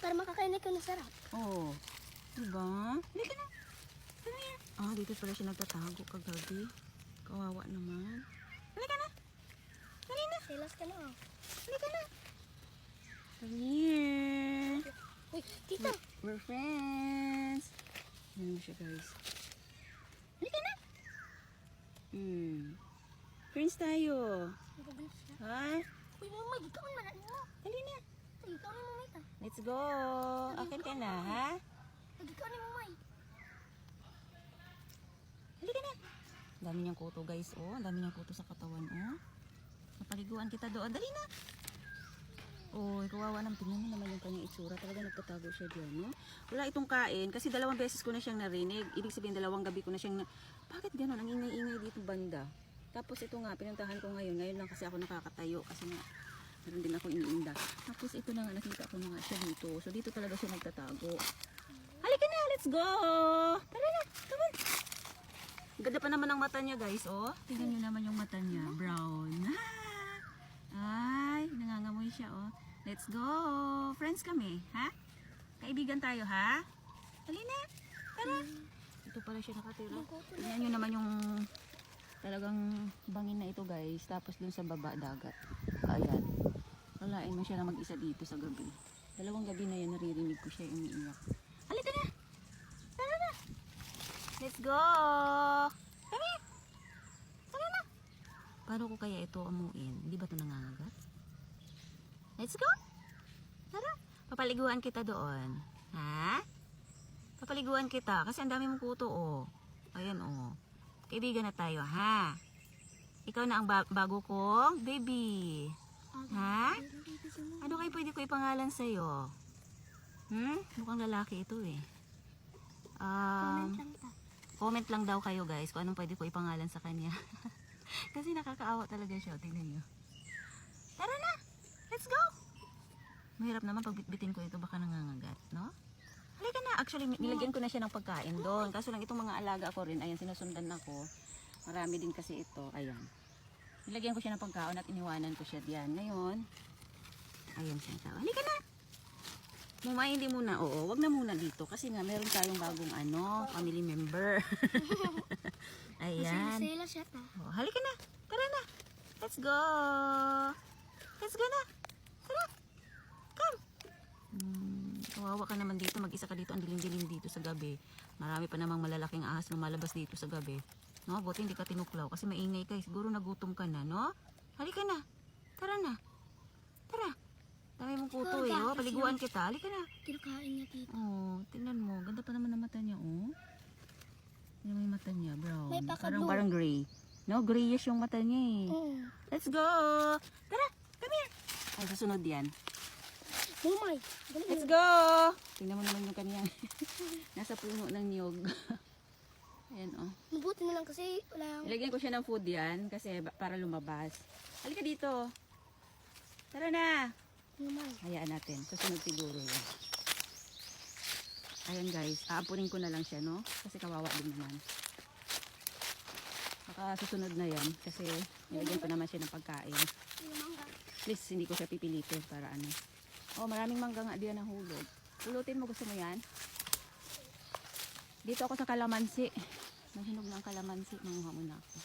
Para makakain ka na sarap. Oo. Diba? Halika na. Come here. Ah, dito pala siya nagtatago kagabi. Kawawa naman. Halika na. Halika na. Selos ka na oh. Halika na. Come here. Uy, tita. We're friends. Ano siya guys? Halika na. Friends tayo. Nagabilis na. Ha? Uy, mamay, ikaw man na mo. Dali na. Ay, ikaw ni mamay ta. Let's go. Akin ka na, ha? Ay, ikaw ni mamay. Halika na. Dami niyang kuto guys, oh. Dami niyang kuto sa katawan, oh. Napaliguan kita doon. Dali na. Oh, kawawa naman. Tingnan mo naman yung kanyang itsura. Talaga nagtatago siya dyan, no? Wala itong kain kasi 2 beses ko na siyang narinig. Ibig sabihin 2 gabi ko na siyang Bakit gano'n? Ang ingay-ingay dito banda. Tapos ito nga, pinuntahan ko ngayon. Ngayon lang kasi ako nakakatayo kasi nga meron din ako iniinda. Tapos ito na nga, nakita ko na nga siya dito. So dito talaga siya nagtatago. Halika na, let's go! Tara na, come on! Ganda pa naman ang mata niya guys, oh. Tingnan niyo naman yung mata niya, brown. Ay, nangangamoy siya, oh. Let's go! Friends kami, ha? Kaibigan tayo, ha? Halina, tara! Ito pala siya nakatira. Tingnan nyo naman yung talagang bangin na ito guys. Tapos dun sa baba dagat. Ayan. Walain mo siya na mag-isa dito sa gabi. 2 gabi na yan naririnig ko siya umiiyak. Halika na! Tara na! Let's go! Tara! Tara na! Paano ko kaya ito amuin? Hindi ba ito nangangagat? Let's go! Tara! Papaliguan kita doon. Ha? Papaliguan kita kasi ang dami mong kuto, oh. Ayan, oh. Kaibigan na tayo, ha? Ikaw na ang bago kong baby. Ha? Ano kayo pwede ko ipangalan sa'yo? Mukhang lalaki ito, eh. Comment lang daw kayo, guys, kung anong pwede ko ipangalan sa kanya. Kasi nakakaawa talaga siya. Tingnan nyo. Tara na! Let's go! Mahirap naman pag bitbitin ko ito, baka nangangagat, no? Halika na. Actually, nilagyan ko na siya ng pagkain doon. Kaso lang itong mga alaga ko rin, ayan, sinusundan ako. Marami din kasi ito. Ayan. Nilagyan ko siya ng pagkain at iniwanan ko siya diyan. Ngayon, ayan siya. Halika na. Mumay, hindi muna. Oo, wag na muna dito. Kasi nga, meron tayong bagong family member. Ayan. Masaya siya ta. Oh, halika na. Tara na. Let's go. Let's go na. Tara. Come. Kawawa ka naman dito, mag-isa ka dito, ang dilim-dilim dito sa gabi. Marami pa namang malalaking ahas lumalabas dito sa gabi. No, buti hindi ka tinuklaw kasi maingay ka, siguro nagutom ka na, no? Halika na. Tara na. Tara. Dami mong kuto eh, oh. Paliguan kita. Halika na. Kinakain niya tita. Oh, tingnan mo, ganda pa naman ang mata niya, oh. Tingnan mo yung mata niya, brown. May pakablo. Parang gray. No, grayish yung mata niya eh. Let's go. Tara, come here. Ay, susunod yan. Mamay. Let's go! Tingnan mo naman yung kaniyang nasa puno ng niyog. Ayan, oh. Mabuti na lang kasi wala. Ilagyan ko siya ng food yan kasi para lumabas. Halika dito. Tara na. Mamay. Hayaan natin. Susunod siguro yan. Ayan guys. Aapunin ko na lang siya, no? Kasi kawawa din naman. Baka susunod na yan kasi nilagyan ko naman siya ng pagkain. Please, hindi ko siya pipilitin para ano. Oh, maraming mangga nga diyan ang hulog. Pulutin mo, gusto mo yan? Dito ako sa kalamansi. Mahinog ng kalamansi. Manguha muna ako.